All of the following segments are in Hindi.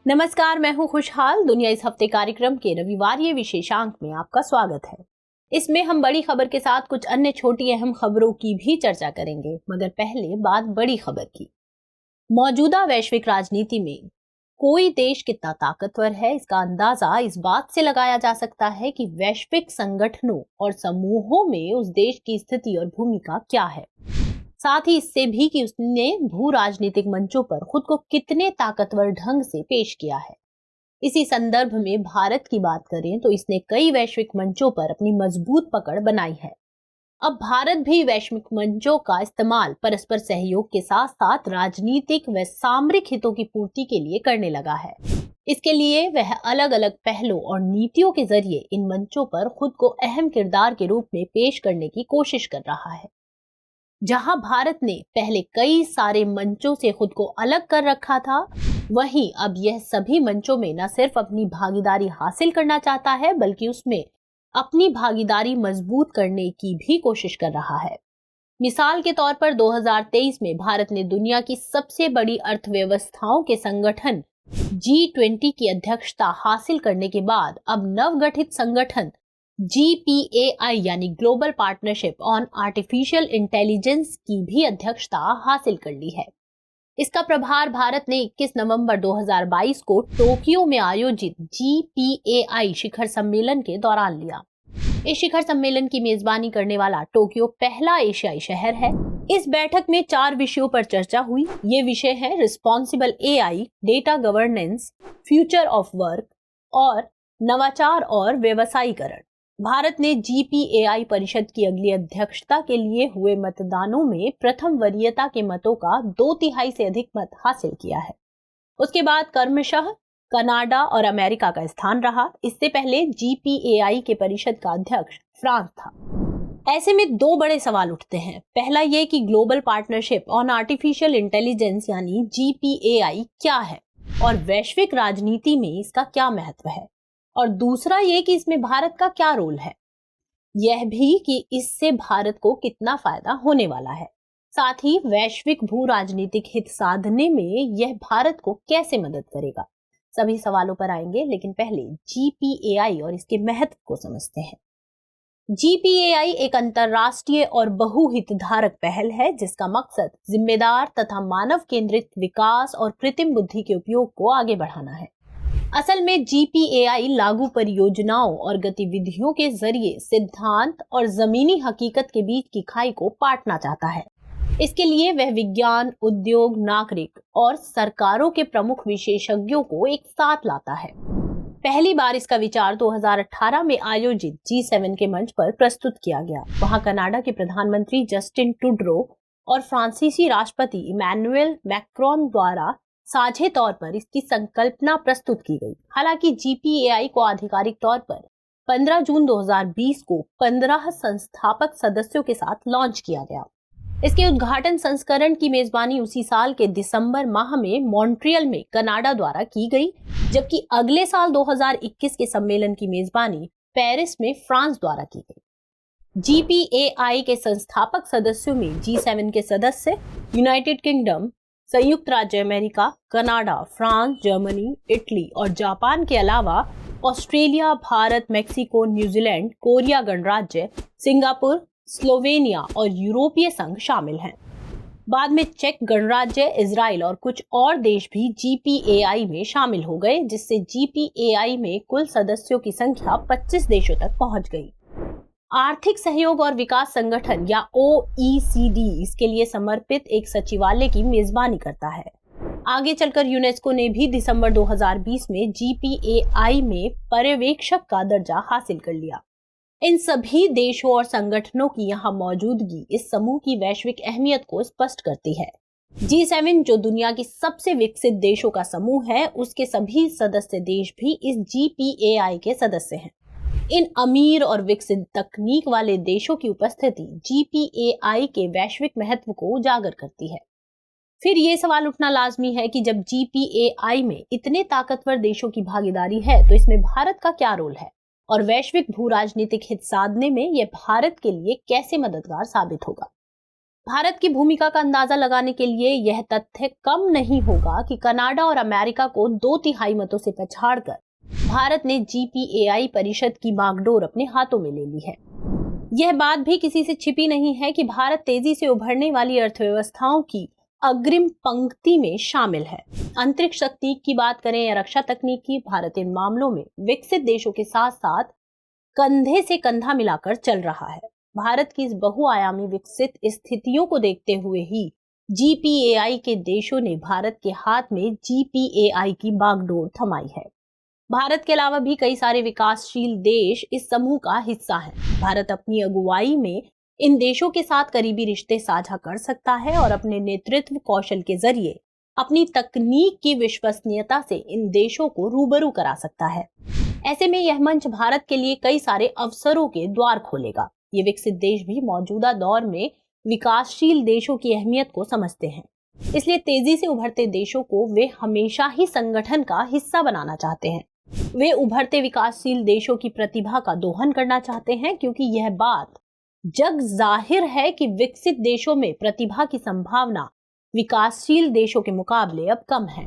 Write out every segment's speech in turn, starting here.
नमस्कार, मैं हूं खुशहाल। दुनिया इस हफ्ते कार्यक्रम के रविवार विशेषांक में आपका स्वागत है। इसमें हम बड़ी खबर के साथ कुछ अन्य छोटी अहम खबरों की भी चर्चा करेंगे, मगर पहले बात बड़ी खबर की। मौजूदा वैश्विक राजनीति में कोई देश कितना ताकतवर है, इसका अंदाजा इस बात से लगाया जा सकता है कि वैश्विक संगठनों और समूहों में उस देश की स्थिति और भूमिका क्या है। साथ ही इससे भी कि उसने भू राजनीतिक मंचों पर खुद को कितने ताकतवर ढंग से पेश किया है। इसी संदर्भ में भारत की बात करें तो इसने कई वैश्विक मंचों पर अपनी मजबूत पकड़ बनाई है। अब भारत भी वैश्विक मंचों का इस्तेमाल परस्पर सहयोग के साथ साथ राजनीतिक व सामरिक हितों की पूर्ति के लिए करने लगा है। इसके लिए वह अलग अलग पहलों और नीतियों के जरिए इन मंचों पर खुद को अहम किरदार के रूप में पेश करने की कोशिश कर रहा है। जहां भारत ने पहले कई सारे मंचों से खुद को अलग कर रखा था, वहीं अब यह सभी मंचों में न सिर्फ अपनी भागीदारी हासिल करना चाहता है, बल्कि उसमें अपनी भागीदारी मजबूत करने की भी कोशिश कर रहा है। मिसाल के तौर पर 2023 में भारत ने दुनिया की सबसे बड़ी अर्थव्यवस्थाओं के संगठन G20 की अध्यक्षता हासिल करने के बाद अब नवगठित संगठन GPAI यानी global partnership on artificial intelligence की भी अध्यक्षता हासिल कर ली है। इसका प्रभार भारत ने 21 नवंबर 2022 को टोक्यो में आयोजित GPAI शिखर सम्मेलन के दौरान लिया। इस शिखर सम्मेलन की मेजबानी करने वाला टोक्यो पहला एशियाई शहर है। इस बैठक में 4 विषयों पर चर्चा हुई। ये विषय है responsible AI, data governance, future of work और नवाचार और व्यवसायीकरण। भारत ने GPAI परिषद की अगली अध्यक्षता के लिए हुए मतदानों में प्रथम वरीयता के मतों का 2/3 से अधिक मत हासिल किया है। उसके बाद क्रमशः कनाडा और अमेरिका का स्थान रहा। इससे पहले GPAI के परिषद का अध्यक्ष फ्रांस था। ऐसे में 2 बड़े सवाल उठते हैं। पहला ये कि global partnership on artificial intelligence यानी GPAI क्या है और वैश्विक राजनीति में इसका क्या महत्व है, और दूसरा ये कि इसमें भारत का क्या रोल है, यह भी कि इससे भारत को कितना फायदा होने वाला है। साथ ही वैश्विक भू राजनीतिक हित साधने में यह भारत को कैसे मदद करेगा। सभी सवालों पर आएंगे, लेकिन पहले GPAI और इसके महत्व को समझते हैं। GPAI एक अंतरराष्ट्रीय और बहुहितधारक पहल है जिसका मकसद जिम्मेदार तथा मानव केंद्रित विकास और कृत्रिम बुद्धि के उपयोग को आगे बढ़ाना है। असल में GPAI लागू परियोजनाओं और गतिविधियों के जरिए सिद्धांत और जमीनी हकीकत के बीच की खाई को पाटना चाहता है। इसके लिए वह विज्ञान, उद्योग, नागरिक और सरकारों के प्रमुख विशेषज्ञों को एक साथ लाता है। पहली बार इसका विचार 2018 में आयोजित G7 के मंच पर प्रस्तुत किया गया। वहां कनाडा के प्रधानमंत्री जस्टिन ट्रूडो और फ्रांसीसी राष्ट्रपति इमैनुएल मैक्रोन द्वारा साझे तौर पर इसकी संकल्पना प्रस्तुत की गई। हालांकि GPAI को आधिकारिक तौर पर 15 जून 2020 को 15 संस्थापक सदस्यों के साथ लॉन्च किया गया। इसके उद्घाटन संस्करण की मेजबानी उसी साल के दिसंबर माह में मॉन्ट्रियल में कनाडा द्वारा की गई, जबकि अगले साल 2021 के सम्मेलन की मेजबानी पेरिस में फ्रांस द्वारा की गई। GPAI के संस्थापक सदस्यों में G7 के सदस्य यूनाइटेड किंगडम, संयुक्त राज्य America, Canada, France, Germany, Italy और जापान के अलावा Australia, Bharat, Mexico, New Zealand, Korea गणराज्य, सिंगापुर, स्लोवेनिया और यूरोपीय संघ शामिल हैं। बाद में चेक गणराज्य, इजराइल और कुछ और देश भी GPAI में शामिल हो गए, जिससे GPAI में कुल सदस्यों की संख्या 25 देशों तक पहुंच गई। आर्थिक सहयोग और विकास संगठन या OECD इसके लिए समर्पित एक सचिवालय की मेजबानी करता है। आगे चलकर यूनेस्को ने भी दिसंबर 2020 में GPAI में पर्यवेक्षक का दर्जा हासिल कर लिया। इन सभी देशों और संगठनों की यहाँ मौजूदगी इस समूह की वैश्विक अहमियत को स्पष्ट करती है। G7 जो दुनिया की सबसे विकसित देशों का समूह है, उसके सभी सदस्य देश भी इस GPAI के सदस्य हैं। इन अमीर और विकसित तकनीक वाले देशों की उपस्थिति GPAI के वैश्विक महत्व को उजागर करती है। फिर ये सवाल उठना लाजमी है कि जब GPAI में इतने ताकतवर देशों की भागीदारी है, तो इसमें भारत का क्या रोल है और वैश्विक भू राजनीतिक हित साधने में यह भारत के लिए कैसे मददगार साबित होगा। भारत की भूमिका का अंदाजा लगाने के लिए यह तथ्य कम नहीं होगा कि कनाडा और अमेरिका को 2/3 मतों से पछाड़कर भारत ने GPAI परिषद की बागडोर अपने हाथों में ले ली है। यह बात भी किसी से छिपी नहीं है कि भारत तेजी से उभरने वाली अर्थव्यवस्थाओं की अग्रिम पंक्ति में शामिल है। अंतरिक्ष तकनीक की बात करें या रक्षा तकनीक की, भारत इन मामलों में विकसित देशों के साथ साथ कंधे से कंधा मिलाकर चल रहा है। भारत की इस बहुआयामी विकसित स्थितियों को देखते हुए ही GPAI के देशों ने भारत के हाथ में GPAI की बागडोर थमाई है। भारत के अलावा भी कई सारे विकासशील देश इस समूह का हिस्सा हैं। भारत अपनी अगुवाई में इन देशों के साथ करीबी रिश्ते साझा कर सकता है और अपने नेतृत्व कौशल के जरिए अपनी तकनीक की विश्वसनीयता से इन देशों को रूबरू करा सकता है। ऐसे में यह मंच भारत के लिए कई सारे अवसरों के द्वार खोलेगा। ये विकसित देश भी मौजूदा दौर में विकासशील देशों की अहमियत को समझते हैं, इसलिए तेजी से उभरते देशों को वे हमेशा ही संगठन का हिस्सा बनाना चाहते हैं। वे उभरते विकासशील देशों की प्रतिभा का दोहन करना चाहते हैं, क्योंकि यह बात जग जाहिर है कि विकसित देशों में प्रतिभा की संभावना विकासशील देशों के मुकाबले अब कम है।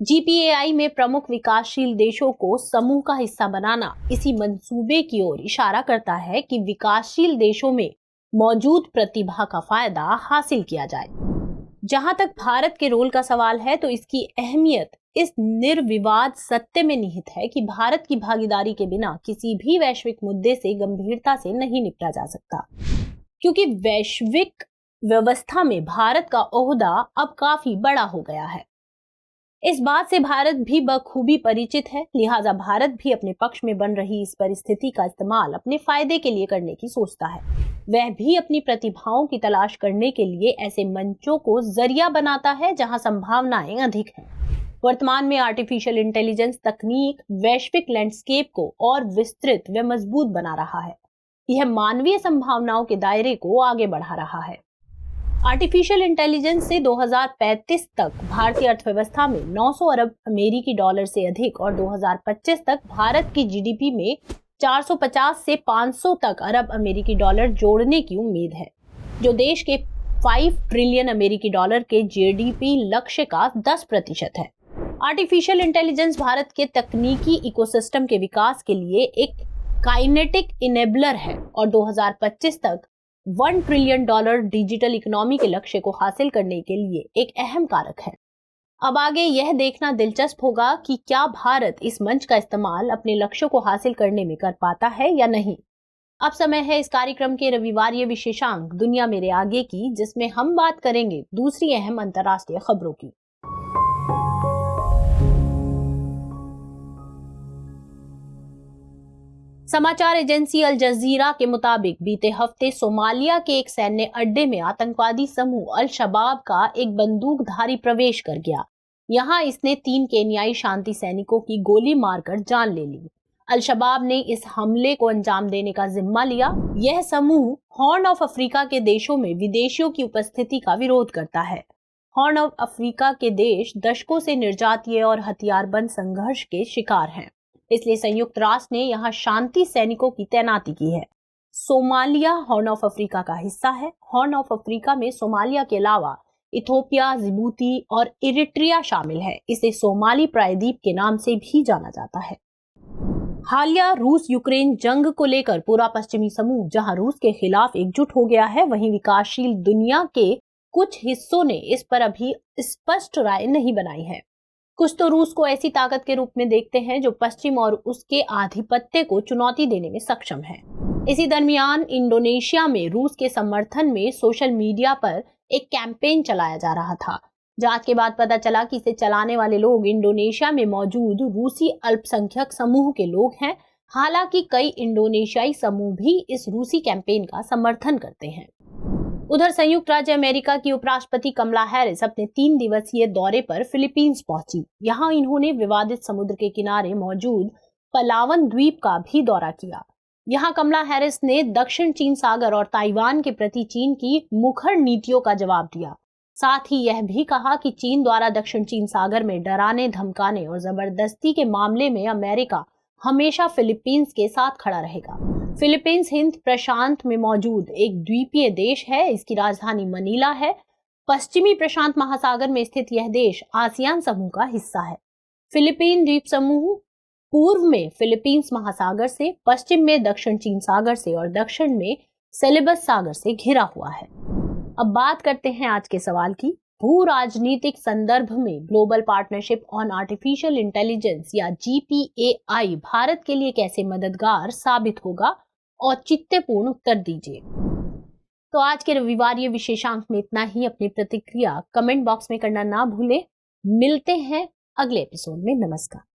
GPAI में प्रमुख विकासशील देशों को समूह का हिस्सा बनाना इसी मंसूबे की ओर इशारा करता है कि विकासशील देशों में मौजूद प्रतिभा का फायदा हासिल किया जाए। जहां तक भारत के रोल का सवाल है, तो इसकी अहमियत इस निर्विवाद सत्य में निहित है कि भारत की भागीदारी के बिना किसी भी वैश्विक मुद्दे से गंभीरता से नहीं निपटा जा सकता, क्योंकि वैश्विक व्यवस्था में भारत का ओहदा अब काफी बड़ा हो गया है। इस बात से भारत भी बखूबी परिचित है, लिहाजा भारत भी अपने पक्ष में बन रही इस परिस्थिति का इस्तेमाल अपने फायदे के लिए करने की सोचता है। वह भी अपनी प्रतिभाओं की तलाश करने के लिए ऐसे मंचों को जरिया बनाता है जहां संभावनाएं अधिक हैं। वर्तमान में आर्टिफिशियल इंटेलिजेंस तकनीक वैश्विक लैंडस्केप को और विस्तृत व मजबूत बना रहा है। यह मानवीय संभावनाओं के दायरे को आगे बढ़ा रहा है। आर्टिफिशियल इंटेलिजेंस से 2035 तक भारतीय अर्थव्यवस्था में 900 अरब अमेरिकी डॉलर से अधिक और 2025 तक भारत की GDP में 450 से 500 तक अरब अमेरिकी डॉलर जोड़ने की उम्मीद है, जो देश के 5 ट्रिलियन अमेरिकी डॉलर के GDP लक्ष्य का 10% है। आर्टिफिशियल इंटेलिजेंस भारत के तकनीकी इकोसिस्टम के विकास के लिए एक काइनेटिक इनेबलर है और 2025 तक $1 ट्रिलियन डिजिटल इकोनॉमी के लक्ष्य को हासिल करने के लिए एक अहम कारक है। अब आगे यह देखना दिलचस्प होगा कि क्या भारत इस मंच का इस्तेमाल अपने लक्ष्यों को हासिल करने में कर पाता है या नहीं। अब समय है इस कार्यक्रम के रविवारीय विशेषांक दुनिया मेरे आगे की, जिसमें हम बात करेंगे दूसरी अहम अंतर्राष्ट्रीय खबरों की। समाचार एजेंसी अल जजीरा के मुताबिक बीते हफ्ते सोमालिया के एक सैन्य अड्डे में आतंकवादी समूह अल शबाब का एक बंदूकधारी प्रवेश कर गया। यहां इसने 3 केन्याई शांति सैनिकों की गोली मारकर जान ले ली। अल शबाब ने इस हमले को अंजाम देने का जिम्मा लिया। यह समूह हॉर्न ऑफ अफ्रीका के देशों में विदेशियों की उपस्थिति का विरोध करता है। हॉर्न ऑफ अफ्रीका के देश दशकों से निर्जातीय और हथियारबंद संघर्ष के शिकार हैं, इसलिए संयुक्त राष्ट्र ने यहाँ शांति सैनिकों की तैनाती की है। सोमालिया हॉर्न ऑफ अफ्रीका का हिस्सा है। हॉर्न ऑफ अफ्रीका में सोमालिया के अलावा इथोपिया, जिबूती और इरिट्रिया शामिल है। इसे सोमाली प्रायद्वीप के नाम से भी जाना जाता है। हालिया रूस यूक्रेन जंग को लेकर पूरा पश्चिमी समूह जहां रूस के खिलाफ एकजुट हो गया है, वहीं विकासशील दुनिया के कुछ हिस्सों ने इस पर अभी स्पष्ट राय नहीं बनाई है। कुछ तो रूस को ऐसी ताकत के रूप में देखते हैं जो पश्चिम और उसके आधिपत्य को चुनौती देने में सक्षम है। इसी दरमियान इंडोनेशिया में रूस के समर्थन में सोशल मीडिया पर एक कैंपेन चलाया जा रहा था। जांच के बाद पता चला कि इसे चलाने वाले लोग इंडोनेशिया में मौजूद रूसी अल्पसंख्यक समूह के लोग हैं। हालांकि कई इंडोनेशियाई समूह भी इस रूसी कैंपेन का समर्थन करते हैं। उधर संयुक्त राज्य अमेरिका की उपराष्ट्रपति कमला हैरिस अपने 3 दिवसीय दौरे पर फिलीपींस पहुंची। यहां इन्होंने विवादित समुद्र के किनारे मौजूद पलावन द्वीप का भी दौरा किया। यहां कमला हैरिस ने दक्षिण चीन सागर और ताइवान के प्रति चीन की मुखर नीतियों का जवाब दिया। साथ ही यह भी कहा कि चीन द्वारा दक्षिण चीन सागर में डराने, धमकाने और जबरदस्ती के मामले में अमेरिका हमेशा फिलीपींस के साथ खड़ा रहेगा। फिलीपींस हिंद प्रशांत में मौजूद एक द्वीपीय देश है। इसकी राजधानी मनीला है। पश्चिमी प्रशांत महासागर में स्थित यह देश आसियान समूह का हिस्सा है। फिलीपीन द्वीप समूह पूर्व में फिलीपींस महासागर से, पश्चिम में दक्षिण चीन सागर से और दक्षिण में सेलेबस सागर से घिरा हुआ है। अब बात करते हैं आज के सवाल की। भू राजनीतिक संदर्भ में global partnership on artificial intelligence या GPAI भारत के लिए कैसे मददगार साबित होगा? औचित्यपूर्ण उत्तर दीजिए। तो आज के रविवारीय विशेषांक में इतना ही। अपनी प्रतिक्रिया कमेंट बॉक्स में करना ना भूलें। मिलते हैं अगले एपिसोड में। नमस्कार।